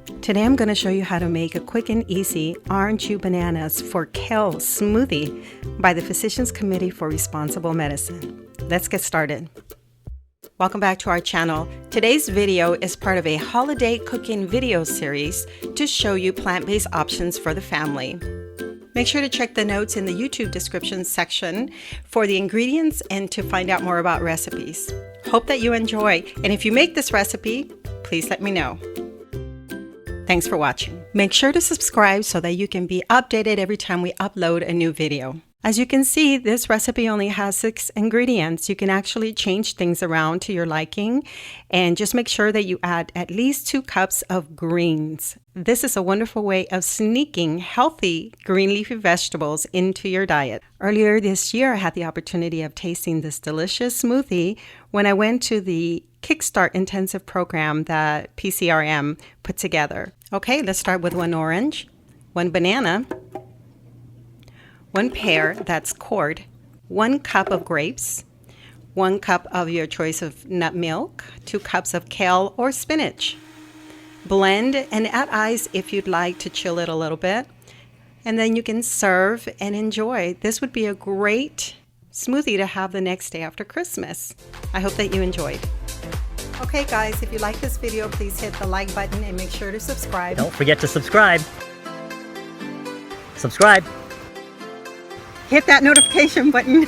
Today I'm going to show you how to make a quick and easy orange juice bananas for kale smoothie by the Physicians Committee for Responsible Medicine. Let's get started. Welcome back to our channel. Today's video is part of a holiday cooking video series to show you plant-based options for the family. Make sure to check the notes in the YouTube description section for the ingredients and to find out more about recipes. Hope that you enjoy, and if you make this recipe, please let me know. Thanks for watching. Make sure to subscribe so that you can be updated every time we upload a new video. As you can see, this recipe only has 6 ingredients. You can actually change things around to your liking, and just make sure that you add at least 2 cups of greens. This is a wonderful way of sneaking healthy green leafy vegetables into your diet. Earlier this year, I had the opportunity of tasting this delicious smoothie when I went to the Kickstart intensive program that PCRM put together. Okay, let's start with 1 orange, 1 banana, 1 pear that's cored, 1 cup of grapes, 1 cup of your choice of nut milk, 2 cups of kale or spinach. Blend and add ice if you'd like to chill it a little bit. And then you can serve and enjoy. This would be a great smoothie to have the next day after Christmas. I hope that you enjoyed. Okay guys, if you like this video, please hit the like button and make sure to subscribe. Don't forget to subscribe. Subscribe. Hit that notification button.